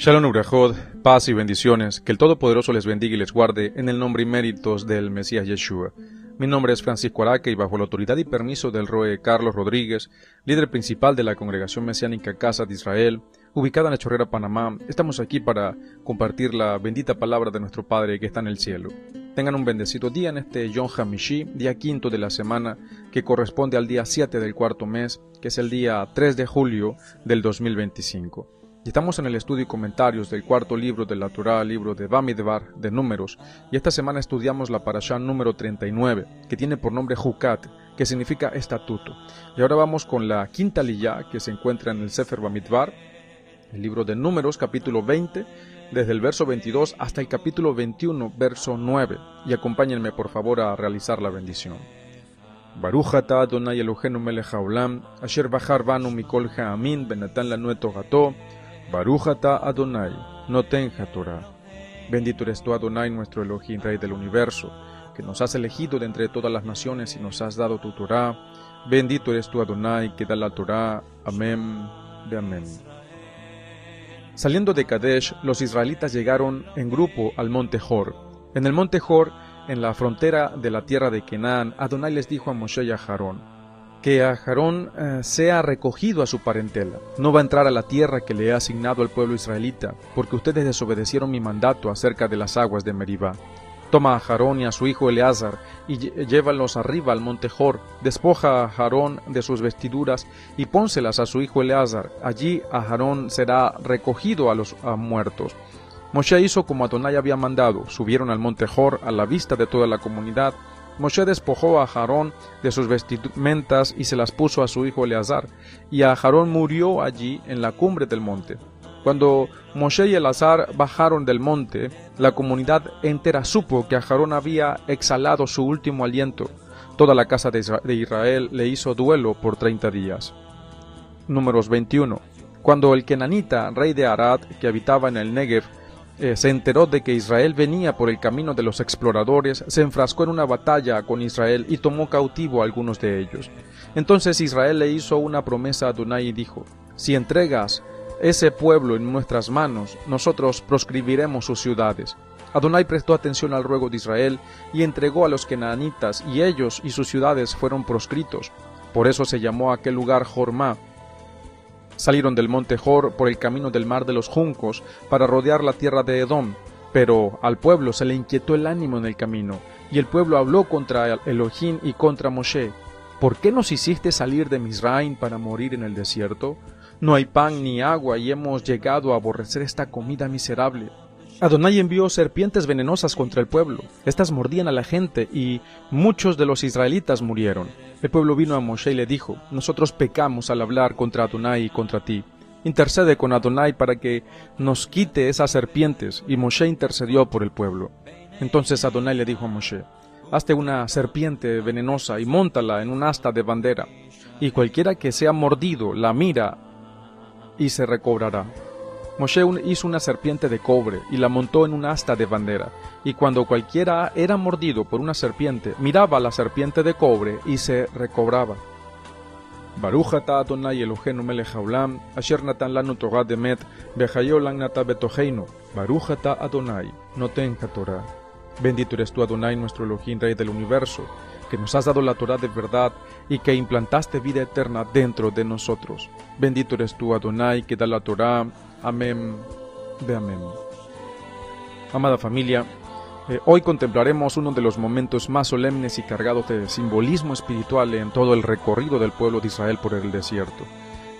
Shalom Ubrajot, paz y bendiciones, que el Todopoderoso les bendiga y les guarde en el nombre y méritos del Mesías Yeshua. Mi nombre es Francisco Araque y bajo la autoridad y permiso del Roe Carlos Rodríguez, líder principal de la Congregación Mesiánica Casa de Israel, ubicada en la Chorrera, Panamá, estamos aquí para compartir la bendita palabra de nuestro Padre que está en el cielo. Tengan un bendecido día en este Yom Hamishi, día quinto de la semana, que corresponde al día 7 del cuarto mes, que es el día 3 de julio del 2025. Y estamos en el estudio y comentarios del cuarto libro de la Torá, libro de Bamidbar, de Números, y esta semana estudiamos la parashá número 39, que tiene por nombre Jucat, que significa estatuto. Y ahora vamos con la quinta liyá, que se encuentra en el Sefer Bamidbar, el libro de Números, capítulo 20, desde el verso 22 hasta el capítulo 21, verso 9, y acompáñenme por favor a realizar la bendición. Baruch ata Adonai Eloheinu melech haolam, asher bachar banu mikol ha'amin benatan lanu et torato, Baruch ata Adonai, noten Torah. Bendito eres tú, Adonai, nuestro Elohim, Rey del universo, que nos has elegido de entre todas las naciones y nos has dado tu Torah. Bendito eres tú, Adonai, que da la Torah. Amén de amén. Saliendo de Kadesh, los israelitas llegaron en grupo al monte Hor. En el monte Hor, en la frontera de la tierra de Canaán, Adonai les dijo a Moshe y a Aarón, que Aarón sea recogido a su parentela. No va a entrar a la tierra que le he asignado al pueblo israelita, porque ustedes desobedecieron mi mandato acerca de las aguas de Meribá. Toma a Aarón y a su hijo Eleazar y llévalos arriba al monte Hor. Despoja a Aarón de sus vestiduras y pónselas a su hijo Eleazar. Allí Aarón será recogido a los muertos. Moshe hizo como Adonai había mandado. Subieron al monte Hor a la vista de toda la comunidad. Moshe despojó a Aarón de sus vestimentas y se las puso a su hijo Eleazar, y Aarón murió allí en la cumbre del monte. Cuando Moshe y Eleazar bajaron del monte, la comunidad entera supo que Aarón había exhalado su último aliento. Toda la casa de Israel le hizo duelo por 30 días. Números 21. Cuando el kenanita, rey de Arad, que habitaba en el Negev, se enteró de que Israel venía por el camino de los exploradores, se enfrascó en una batalla con Israel y tomó cautivo a algunos de ellos. Entonces Israel le hizo una promesa a Adonai y dijo, si entregas ese pueblo en nuestras manos, nosotros proscribiremos sus ciudades. Adonai prestó atención al ruego de Israel y entregó a los kenanitas, y ellos y sus ciudades fueron proscritos. Por eso se llamó aquel lugar Jormá. Salieron del monte Hor por el camino del mar de los juncos para rodear la tierra de Edom, pero al pueblo se le inquietó el ánimo en el camino, y el pueblo habló contra Elohim y contra Moshe. ¿Por qué nos hiciste salir de Misraim para morir en el desierto? No hay pan ni agua y hemos llegado a aborrecer esta comida miserable. Adonai envió serpientes venenosas contra el pueblo. Estas mordían a la gente y muchos de los israelitas murieron. El pueblo vino a Moshe y le dijo, nosotros pecamos al hablar contra Adonai y contra ti. Intercede con Adonai para que nos quite esas serpientes. Y Moshe intercedió por el pueblo. Entonces Adonai le dijo a Moshe, hazte una serpiente venenosa y móntala en un asta de bandera. Y cualquiera que sea mordido la mira y se recobrará. Moshe hizo una serpiente de cobre y la montó en un asta de bandera, y cuando cualquiera era mordido por una serpiente, miraba a la serpiente de cobre y se recobraba. Baruch ata Adonai Eloheinu melech haolam, asher natan lanu Torah demet, behayo lang nata betoheinu, Baruch ata Adonai, noten Torah. Bendito eres tú, Adonai, nuestro Elohim, Rey del universo, que nos has dado la Torah de verdad y que implantaste vida eterna dentro de nosotros. Bendito eres tú, Adonai, que da la Torah. Amén de amén. Amada familia, hoy contemplaremos uno de los momentos más solemnes y cargados de simbolismo espiritual en todo el recorrido del pueblo de Israel por el desierto.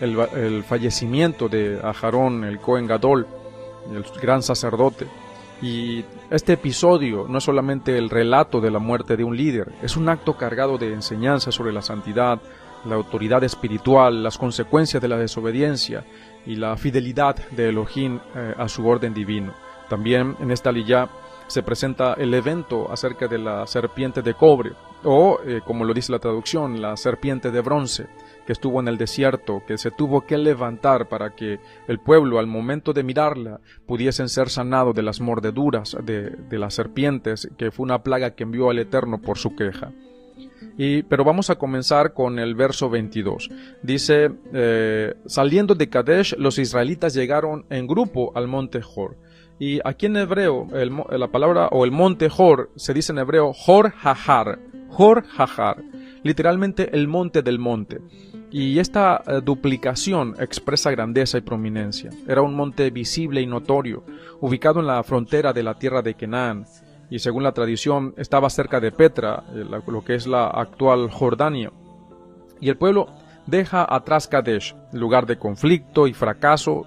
El fallecimiento de Aarón, el Cohen Gadol, el gran sacerdote. Y este episodio no es solamente el relato de la muerte de un líder, es un acto cargado de enseñanza sobre la santidad, la autoridad espiritual, las consecuencias de la desobediencia y la fidelidad de Elohim a su orden divino. También en esta liyá se presenta el evento acerca de la serpiente de cobre, o como lo dice la traducción, la serpiente de bronce, que estuvo en el desierto, que se tuvo que levantar para que el pueblo al momento de mirarla pudiesen ser sanados de las mordeduras de las serpientes, que fue una plaga que envió al Eterno por su queja. Pero vamos a comenzar con el verso 22. Dice, saliendo de Kadesh, los israelitas llegaron en grupo al monte Hor. Y aquí en hebreo, la palabra o el monte Hor se dice en hebreo Hor Hahar. Hor Hahar, literalmente el monte del monte. Y esta duplicación expresa grandeza y prominencia. Era un monte visible y notorio, ubicado en la frontera de la tierra de Canaán. Y según la tradición estaba cerca de Petra, lo que es la actual Jordania. Y el pueblo deja atrás Kadesh, lugar de conflicto y fracaso,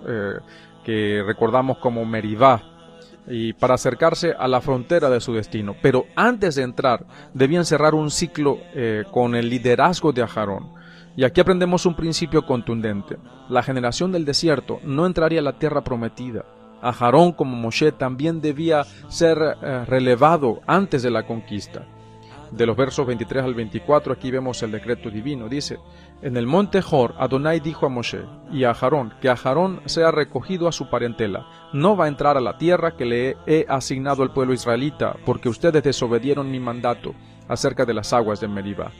que recordamos como Meribá, y para acercarse a la frontera de su destino. Pero antes de entrar, debían cerrar un ciclo con el liderazgo de Aharón. Y aquí aprendemos un principio contundente. La generación del desierto no entraría a la tierra prometida. Aharón, como Moshe, también debía ser relevado antes de la conquista. De los versos 23 al 24, aquí vemos el decreto divino. Dice, en el monte Hor, Adonai dijo a Moshe y a Aharón, que Aharón sea recogido a su parentela. No va a entrar a la tierra que le he asignado al pueblo israelita, porque ustedes desobedieron mi mandato acerca de las aguas de Meribá.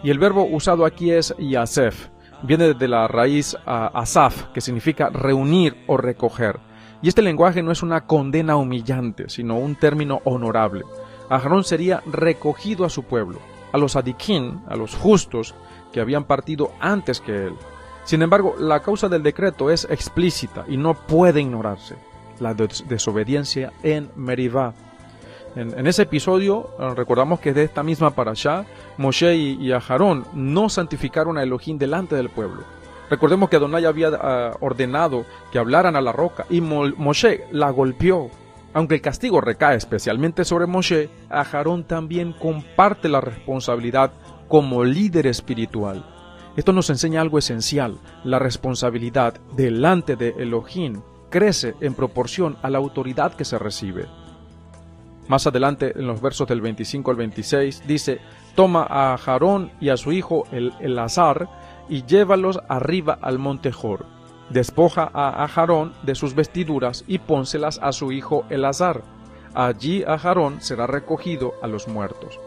Y el verbo usado aquí es yasef. Viene de la raíz asaf, que significa reunir o recoger. Y este lenguaje no es una condena humillante, sino un término honorable. Aharón sería recogido a su pueblo, a los adiquín, a los justos, que habían partido antes que él. Sin embargo, la causa del decreto es explícita y no puede ignorarse: la desobediencia en Meribá. En ese episodio, recordamos que de esta misma parashá, Moshe y Aharón no santificaron a Elohim delante del pueblo. Recordemos que Adonai había ordenado que hablaran a la roca y Moshe la golpeó. Aunque el castigo recae especialmente sobre Moshe, Aharón también comparte la responsabilidad como líder espiritual. Esto nos enseña algo esencial: la responsabilidad delante de Elohim crece en proporción a la autoridad que se recibe. Más adelante, en los versos del 25 al 26, dice, toma a Aharón y a su hijo Elazar y llévalos arriba al monte Hor. Despoja a Aharón de sus vestiduras y pónselas a su hijo Elazar. Allí Aharón será recogido a los muertos.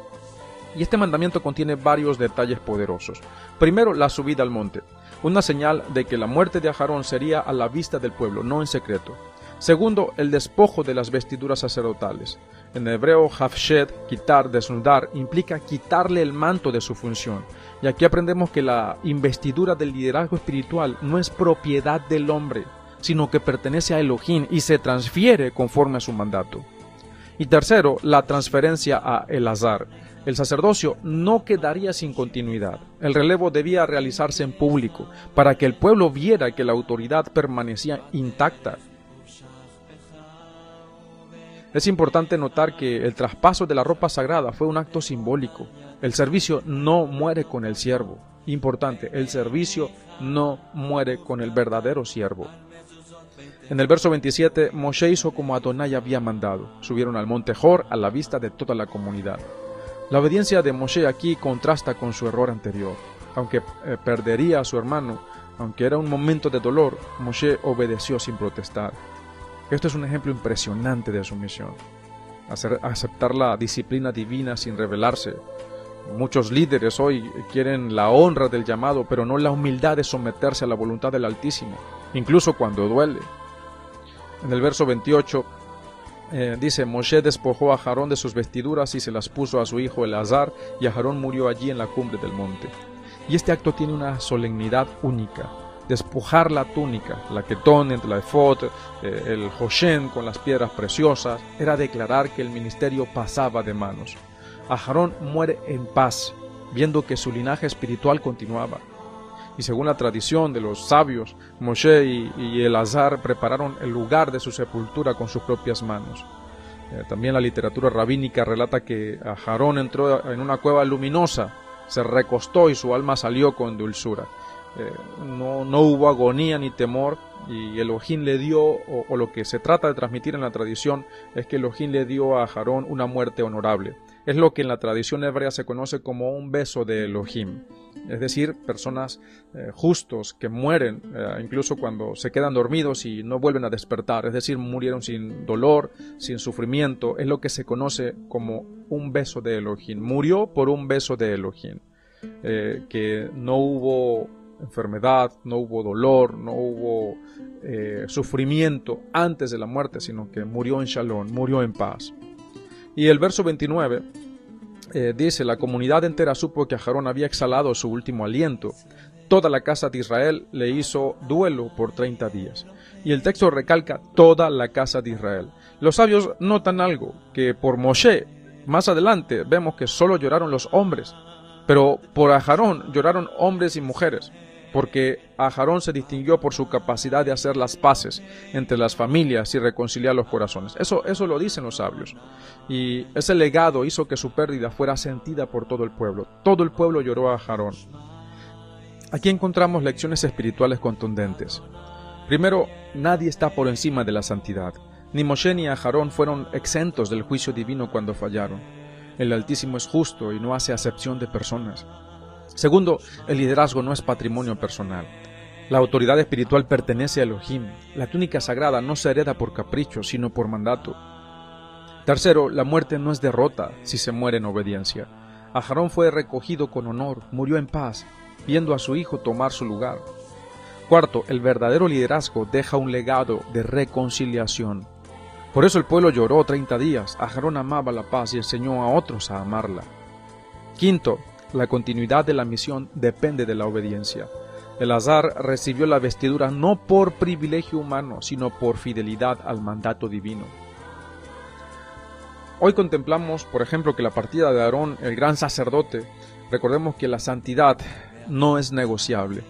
Y este mandamiento contiene varios detalles poderosos. Primero, la subida al monte, una señal de que la muerte de Aharón sería a la vista del pueblo, no en secreto. Segundo, el despojo de las vestiduras sacerdotales. En hebreo, hafshed, quitar, desnudar, implica quitarle el manto de su función. Y aquí aprendemos que la investidura del liderazgo espiritual no es propiedad del hombre, sino que pertenece a Elohim y se transfiere conforme a su mandato. Y tercero, la transferencia a Elazar. El sacerdocio no quedaría sin continuidad. El relevo debía realizarse en público, para que el pueblo viera que la autoridad permanecía intacta. Es importante notar que el traspaso de la ropa sagrada fue un acto simbólico. El servicio no muere con el siervo. Importante, el servicio no muere con el verdadero siervo. En el verso 27, Moshe hizo como Adonai había mandado. Subieron al monte Hor a la vista de toda la comunidad. La obediencia de Moshe aquí contrasta con su error anterior. Aunque perdería a su hermano, aunque era un momento de dolor, Moshe obedeció sin protestar. Esto es un ejemplo impresionante de sumisión. Aceptar la disciplina divina sin rebelarse. Muchos líderes hoy quieren la honra del llamado, pero no la humildad de someterse a la voluntad del Altísimo, incluso cuando duele. En el verso 28 dice, Moshe despojó a Aharón de sus vestiduras y se las puso a su hijo Elazar, y Aharón murió allí en la cumbre del monte. Y este acto tiene una solemnidad única. Despojar la túnica, la ketonet, la efod, el hoshen con las piedras preciosas, era declarar que el ministerio pasaba de manos. Aharón muere en paz, viendo que su linaje espiritual continuaba. Y según la tradición de los sabios, Moshe y Elazar prepararon el lugar de su sepultura con sus propias manos. También la literatura rabínica relata que Aharón entró en una cueva luminosa, se recostó y su alma salió con dulzura. No hubo agonía ni temor, y Elohim le dio, o lo que se trata de transmitir en la tradición, es que Elohim le dio a Aharón una muerte honorable. Es lo que en la tradición hebrea se conoce como un beso de Elohim. Es decir, personas justos que mueren, incluso cuando se quedan dormidos y no vuelven a despertar. Es decir, murieron sin dolor, sin sufrimiento. Es lo que se conoce como un beso de Elohim. Murió por un beso de Elohim. Que no hubo enfermedad, no hubo dolor, no hubo sufrimiento antes de la muerte, sino que murió en Shalom, murió en paz. Y el verso 29 dice: la comunidad entera supo que Aharón había exhalado su último aliento. Toda la casa de Israel le hizo duelo por 30 días. Y el texto recalca toda la casa de Israel. Los sabios notan algo, que por Moshe, más adelante vemos que solo lloraron los hombres, pero por Aharón lloraron hombres y mujeres, porque Aharón se distinguió por su capacidad de hacer las paces entre las familias y reconciliar los corazones. Eso lo dicen los sabios. Y ese legado hizo que su pérdida fuera sentida por todo el pueblo. Todo el pueblo lloró a Aharón. Aquí encontramos lecciones espirituales contundentes. Primero, nadie está por encima de la santidad. Ni Moshe ni Aharón fueron exentos del juicio divino cuando fallaron. El Altísimo es justo y no hace acepción de personas. Segundo, el liderazgo no es patrimonio personal. La autoridad espiritual pertenece a Elohim. La túnica sagrada no se hereda por capricho, sino por mandato. Tercero, la muerte no es derrota si se muere en obediencia. Aharón fue recogido con honor, murió en paz, viendo a su hijo tomar su lugar. Cuarto, el verdadero liderazgo deja un legado de reconciliación. Por eso el pueblo lloró 30 días. Aharón amaba la paz y enseñó a otros a amarla. Quinto, la continuidad de la misión depende de la obediencia. Eleazar recibió la vestidura no por privilegio humano, sino por fidelidad al mandato divino. Hoy contemplamos, por ejemplo, que la partida de Aarón, el gran sacerdote, recordemos que la santidad no es negociable,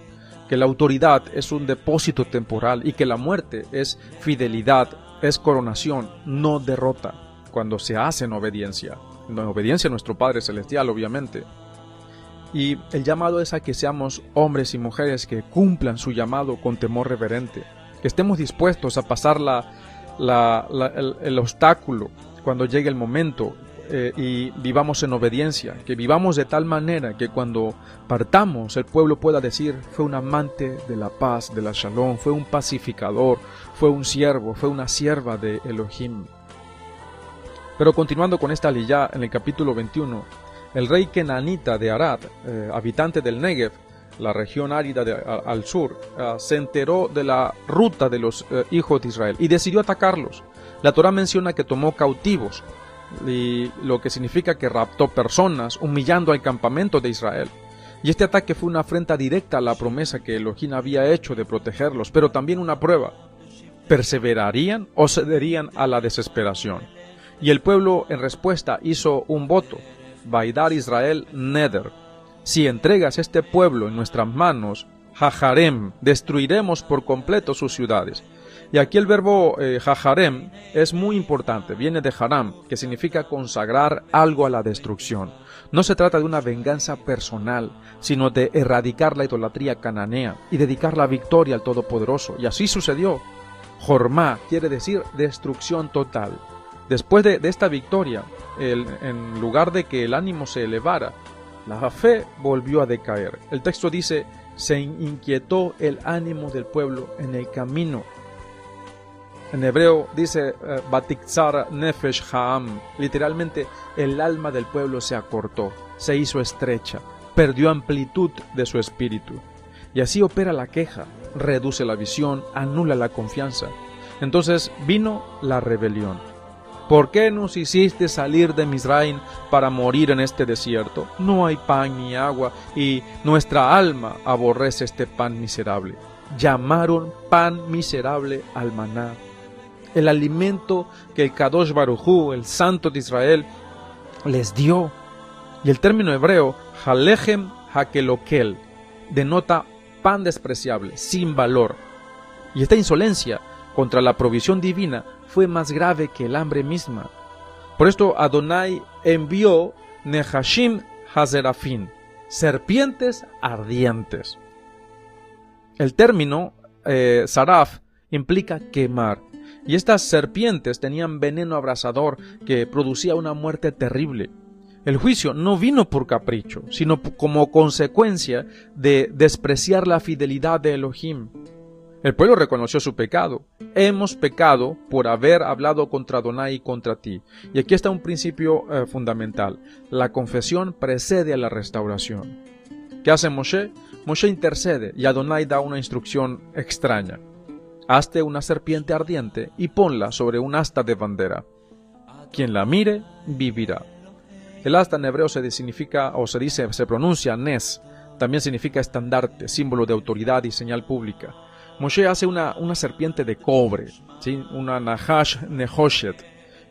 que la autoridad es un depósito temporal y que la muerte es fidelidad, es coronación, no derrota, cuando se hace en obediencia a nuestro Padre Celestial, obviamente. Y el llamado es a que seamos hombres y mujeres que cumplan su llamado con temor reverente, que estemos dispuestos a pasar el obstáculo cuando llegue el momento y vivamos en obediencia, que vivamos de tal manera que cuando partamos el pueblo pueda decir: fue un amante de la paz, de la Shalom, fue un pacificador, fue un siervo, fue una sierva de Elohim. Pero continuando con esta aliyá, en el capítulo 21, el rey kenanita de Arad, habitante del Negev, la región árida al sur, se enteró de la ruta de los hijos de Israel y decidió atacarlos. La Torá menciona que tomó cautivos, y lo que significa que raptó personas, humillando al campamento de Israel. Y este ataque fue una afrenta directa a la promesa que Elohim había hecho de protegerlos, pero también una prueba: ¿perseverarían o cederían a la desesperación? Y el pueblo en respuesta hizo un voto: Vaidar Israel Neder: si entregas este pueblo en nuestras manos, Hajarem, destruiremos por completo sus ciudades. Y aquí el verbo Hajarem es muy importante, viene de Haram, que significa consagrar algo a la destrucción. No se trata de una venganza personal, sino de erradicar la idolatría cananea y dedicar la victoria al Todopoderoso. Y así sucedió. Jormá quiere decir destrucción total. Después de esta victoria, en lugar de que el ánimo se elevara, la fe volvió a decaer. El texto dice: se inquietó el ánimo del pueblo en el camino. En hebreo dice Batikzar Nefesh Ha'am, literalmente el alma del pueblo se acortó, se hizo estrecha, perdió amplitud de su espíritu. Y así opera la queja, reduce la visión, anula la confianza. Entonces vino la rebelión. ¿Por qué nos hiciste salir de Misraim para morir en este desierto? No hay pan ni agua, y nuestra alma aborrece este pan miserable. Llamaron pan miserable al maná, el alimento que el Kadosh Baruj Hu, el Santo de Israel, les dio. Y el término hebreo, Halechem Hakelokel, denota pan despreciable, sin valor. Y esta insolencia contra la provisión divina fue más grave que el hambre misma. Por esto Adonai envió Nehashim Hazerafim, serpientes ardientes. El término Saraf implica quemar, y estas serpientes tenían veneno abrasador que producía una muerte terrible. El juicio no vino por capricho, sino como consecuencia de despreciar la fidelidad de Elohim. El pueblo reconoció su pecado. Hemos pecado por haber hablado contra Adonai y contra ti. Y aquí está un principio fundamental. La confesión precede a la restauración. ¿Qué hace Moshe? Moshe intercede y Adonai da una instrucción extraña. Hazte una serpiente ardiente y ponla sobre un asta de bandera. Quien la mire, vivirá. El asta en hebreo se pronuncia nes. También significa estandarte, símbolo de autoridad y señal pública. Moshe hace una serpiente de cobre, ¿sí? Una Nahash Nehoshet.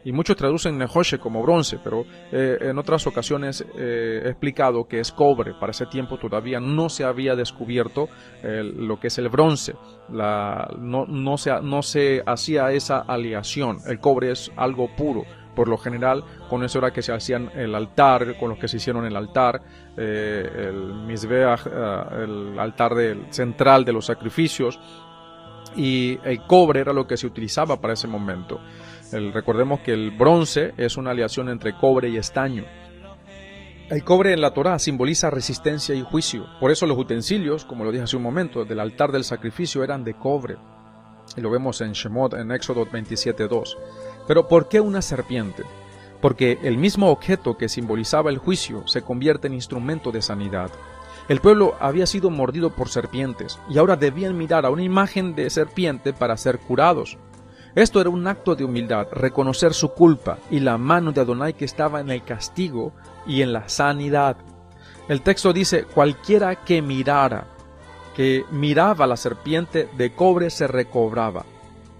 Y muchos traducen Nehoshet como bronce, pero en otras ocasiones he explicado que es cobre. Para ese tiempo todavía no se había descubierto lo que es el bronce. No se hacía esa aleación. El cobre es algo puro. Por lo general, con eso era que se hacían el altar, con lo que se hicieron el altar, el Mizbeach, el altar central de los sacrificios, y el cobre era lo que se utilizaba para ese momento. Recordemos que el bronce es una aleación entre cobre y estaño. El cobre en la Torá simboliza resistencia y juicio. Por eso los utensilios, como lo dije hace un momento, del altar del sacrificio eran de cobre. Y lo vemos en Shemot, en Éxodo 27:2. Pero ¿por qué una serpiente? Porque el mismo objeto que simbolizaba el juicio se convierte en instrumento de sanidad. El pueblo había sido mordido por serpientes y ahora debían mirar a una imagen de serpiente para ser curados. Esto era un acto de humildad, reconocer su culpa y la mano de Adonai que estaba en el castigo y en la sanidad. El texto dice, cualquiera que miraba a la serpiente de cobre se recobraba.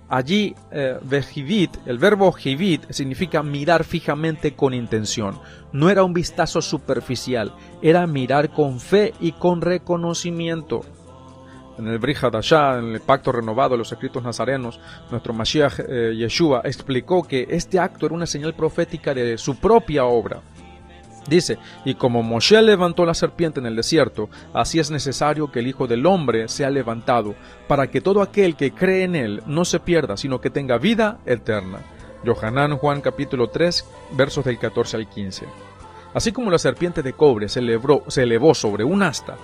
Allí, el verbo jivit significa mirar fijamente con intención. No era un vistazo superficial, era mirar con fe y con reconocimiento. En el Brit Hadashah, en el pacto renovado de los escritos nazarenos, nuestro Mashiach Yeshua explicó que este acto era una señal profética de su propia obra. Dice, y como Moshe levantó la serpiente en el desierto, así es necesario que el Hijo del Hombre sea levantado, para que todo aquel que cree en él no se pierda, sino que tenga vida eterna. Yohanan, Juan capítulo 3, versos del 14 al 15. Así como la serpiente de cobre se elevó sobre un asta,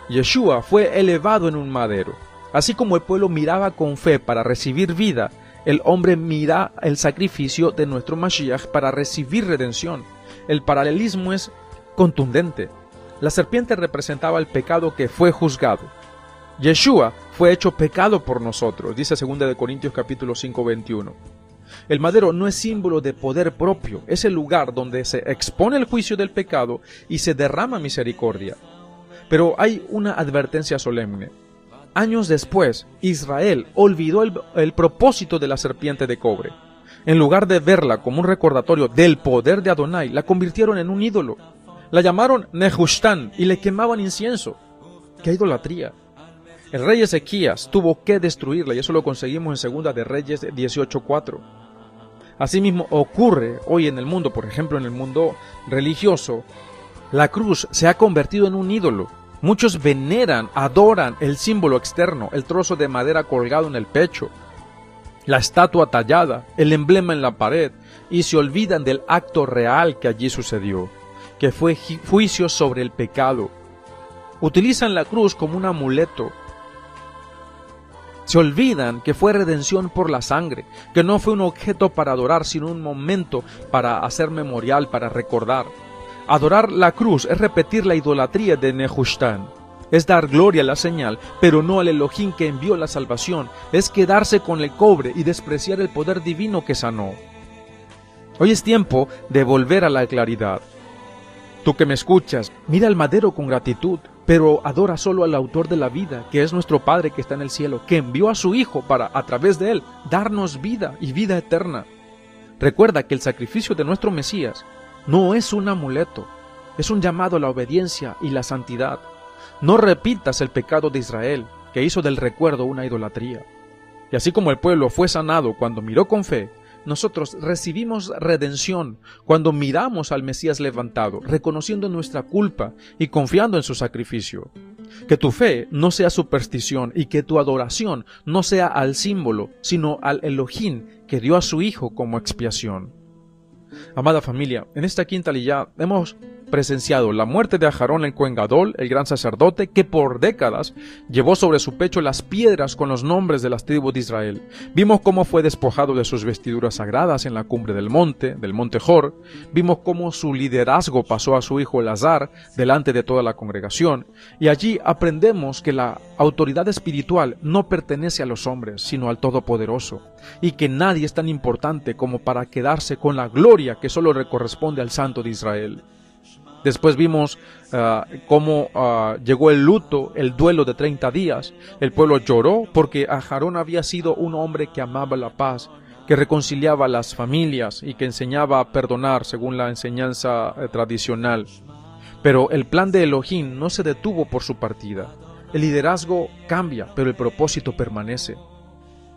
Yeshua fue elevado en un madero. Así como el pueblo miraba con fe para recibir vida, el hombre mira el sacrificio de nuestro Mashiach para recibir redención. El paralelismo es contundente. La serpiente representaba el pecado que fue juzgado. Yeshua fue hecho pecado por nosotros, dice 2 Corintios capítulo 5, 21. El madero no es símbolo de poder propio, es el lugar donde se expone el juicio del pecado y se derrama misericordia. Pero hay una advertencia solemne. Años después, Israel olvidó el propósito de la serpiente de cobre. En lugar de verla como un recordatorio del poder de Adonai, la convirtieron en un ídolo. La llamaron Nehushtan y le quemaban incienso. ¡Qué idolatría! El rey Ezequías tuvo que destruirla y eso lo conseguimos en 2 de Reyes 18:4. Asimismo ocurre hoy en el mundo, por ejemplo en el mundo religioso. La cruz se ha convertido en un ídolo. Muchos veneran, adoran el símbolo externo, el trozo de madera colgado en el pecho, la estatua tallada, el emblema en la pared, y se olvidan del acto real que allí sucedió, que fue juicio sobre el pecado. Utilizan la cruz como un amuleto. Se olvidan que fue redención por la sangre, que no fue un objeto para adorar, sino un momento para hacer memorial, para recordar. Adorar la cruz es repetir la idolatría de Nehushtan. Es dar gloria a la señal, pero no al Elohim que envió la salvación. Es quedarse con el cobre y despreciar el poder divino que sanó. Hoy es tiempo de volver a la claridad. Tú que me escuchas, mira al madero con gratitud, pero adora solo al autor de la vida, que es nuestro Padre que está en el cielo, que envió a su Hijo para, a través de él, darnos vida y vida eterna. Recuerda que el sacrificio de nuestro Mesías no es un amuleto, es un llamado a la obediencia y la santidad. No repitas el pecado de Israel, que hizo del recuerdo una idolatría. Y así como el pueblo fue sanado cuando miró con fe, nosotros recibimos redención cuando miramos al Mesías levantado, reconociendo nuestra culpa y confiando en su sacrificio. Que tu fe no sea superstición y que tu adoración no sea al símbolo, sino al Elohim que dio a su Hijo como expiación. Amada familia, en esta quinta aliyá hemos presenciado la muerte de Aharón el Cohen Gadol, el gran sacerdote, que por décadas llevó sobre su pecho las piedras con los nombres de las tribus de Israel. Vimos cómo fue despojado de sus vestiduras sagradas en la cumbre del monte Hor. Vimos cómo su liderazgo pasó a su hijo Elazar delante de toda la congregación. Y allí aprendemos que la autoridad espiritual no pertenece a los hombres, sino al Todopoderoso, y que nadie es tan importante como para quedarse con la gloria que solo le corresponde al Santo de Israel. Después vimos cómo llegó el luto, el duelo de 30 días. El pueblo lloró porque Aharón había sido un hombre que amaba la paz, que reconciliaba a las familias y que enseñaba a perdonar según la enseñanza tradicional. Pero el plan de Elohim no se detuvo por su partida. El liderazgo cambia, pero el propósito permanece.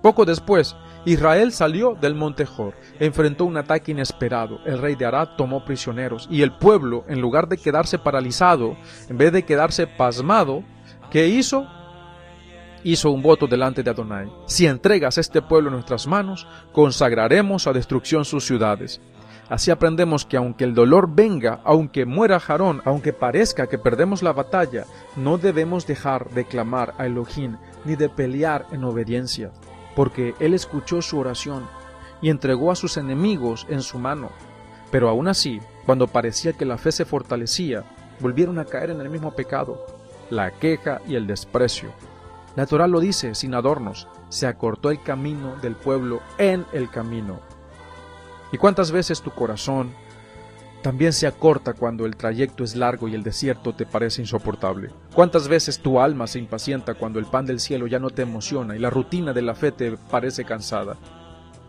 Poco después, Israel salió del monte Hor, enfrentó un ataque inesperado, el rey de Arad tomó prisioneros, y el pueblo, en lugar de quedarse paralizado, en vez de quedarse pasmado, ¿qué hizo? Hizo un voto delante de Adonai: si entregas este pueblo en nuestras manos, consagraremos a destrucción sus ciudades. Así aprendemos que aunque el dolor venga, aunque muera Aharón, aunque parezca que perdemos la batalla, no debemos dejar de clamar a Elohim ni de pelear en obediencia, porque Él escuchó su oración y entregó a sus enemigos en su mano. Pero aún así, cuando parecía que la fe se fortalecía, volvieron a caer en el mismo pecado, la queja y el desprecio. La Torá lo dice sin adornos: se acortó el camino del pueblo en el camino. ¿Y cuántas veces tu corazón también se acorta cuando el trayecto es largo y el desierto te parece insoportable? ¿Cuántas veces tu alma se impacienta cuando el pan del cielo ya no te emociona y la rutina de la fe te parece cansada?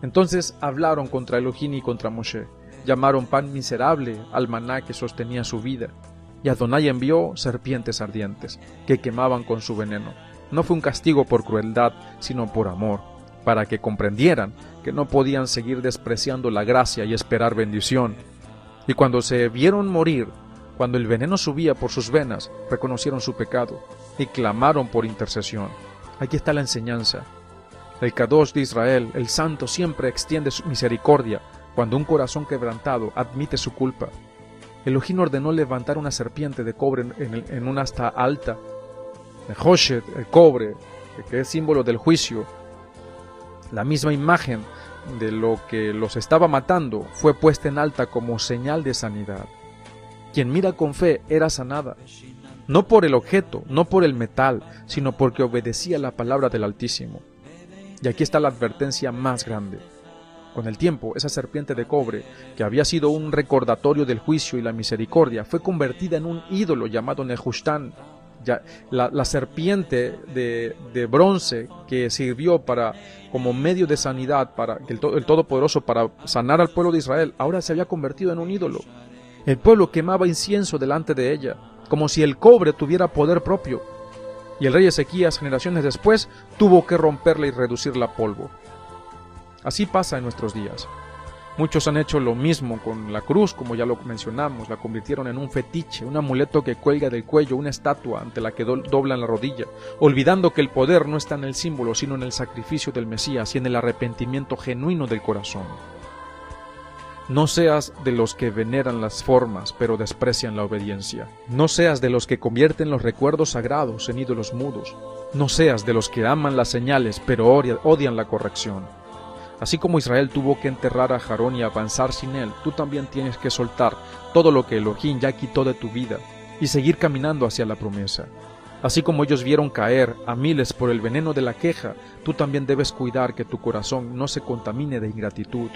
Entonces hablaron contra Elohim y contra Moshe, llamaron pan miserable al maná que sostenía su vida, y Adonai envió serpientes ardientes que quemaban con su veneno. No fue un castigo por crueldad, sino por amor, para que comprendieran que no podían seguir despreciando la gracia y esperar bendición. Y cuando se vieron morir, cuando el veneno subía por sus venas, reconocieron su pecado y clamaron por intercesión. Aquí está la enseñanza. El Kadosh de Israel, el Santo, siempre extiende su misericordia cuando un corazón quebrantado admite su culpa. Elohim ordenó levantar una serpiente de cobre en una asta alta. Nehoshet, el cobre, que es símbolo del juicio, la misma imagen de lo que los estaba matando, fue puesta en alta como señal de sanidad. Quien mira con fe era sanada, no por el objeto, no por el metal, sino porque obedecía la palabra del Altísimo. Y aquí está la advertencia más grande. Con el tiempo, esa serpiente de cobre, que había sido un recordatorio del juicio y la misericordia, fue convertida en un ídolo llamado Nehushtan. La serpiente de bronce que sirvió como medio de sanidad para que el Todopoderoso para sanar al pueblo de Israel, ahora se había convertido en un ídolo. El pueblo quemaba incienso delante de ella, como si el cobre tuviera poder propio. Y el rey Ezequías, generaciones después, tuvo que romperla y reducirla a polvo. Así pasa en nuestros días. Muchos han hecho lo mismo con la cruz, como ya lo mencionamos, la convirtieron en un fetiche, un amuleto que cuelga del cuello, una estatua ante la que doblan la rodilla, olvidando que el poder no está en el símbolo, sino en el sacrificio del Mesías y en el arrepentimiento genuino del corazón. No seas de los que veneran las formas, pero desprecian la obediencia. No seas de los que convierten los recuerdos sagrados en ídolos mudos. No seas de los que aman las señales, pero odian la corrección. Así como Israel tuvo que enterrar a Aharón y avanzar sin él, tú también tienes que soltar todo lo que Elohim ya quitó de tu vida y seguir caminando hacia la promesa. Así como ellos vieron caer a miles por el veneno de la queja, tú también debes cuidar que tu corazón no se contamine de ingratitud.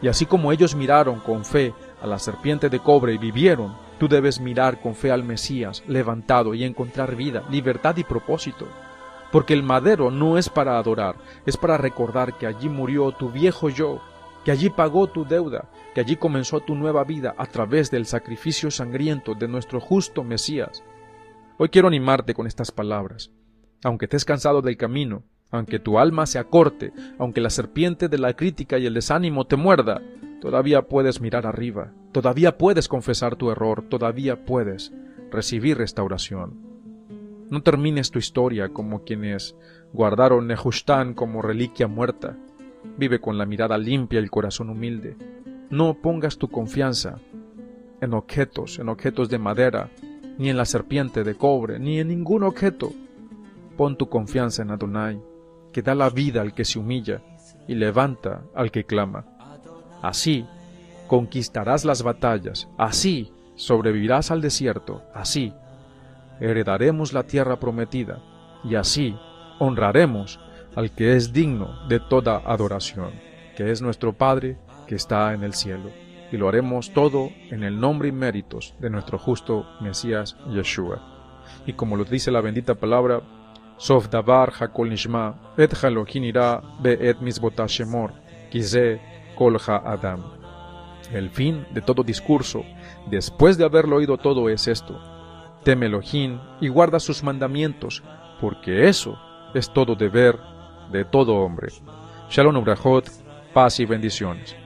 Y así como ellos miraron con fe a la serpiente de cobre y vivieron, tú debes mirar con fe al Mesías levantado y encontrar vida, libertad y propósito. Porque el madero no es para adorar, es para recordar que allí murió tu viejo yo, que allí pagó tu deuda, que allí comenzó tu nueva vida a través del sacrificio sangriento de nuestro justo Mesías. Hoy quiero animarte con estas palabras. Aunque estés cansado del camino, aunque tu alma se acorte, aunque la serpiente de la crítica y el desánimo te muerda, todavía puedes mirar arriba, todavía puedes confesar tu error, todavía puedes recibir restauración. No termines tu historia como quienes guardaron Nehushtan como reliquia muerta. Vive con la mirada limpia y el corazón humilde. No pongas tu confianza en objetos de madera, ni en la serpiente de cobre, ni en ningún objeto. Pon tu confianza en Adonai, que da la vida al que se humilla y levanta al que clama. Así conquistarás las batallas, así sobrevivirás al desierto, así heredaremos la tierra prometida, y así honraremos al que es digno de toda adoración, que es nuestro Padre que está en el cielo, y lo haremos todo en el nombre y méritos de nuestro justo Mesías Yeshua. Y como lo dice la bendita palabra, Sof davar hakol nishma, et halohin ira be'et misbota shemor, kize kol ha'adam. El fin de todo discurso, después de haberlo oído todo, es esto: teme Elohim y guarda sus mandamientos, porque eso es todo deber de todo hombre. Shalom ubrajot, paz y bendiciones.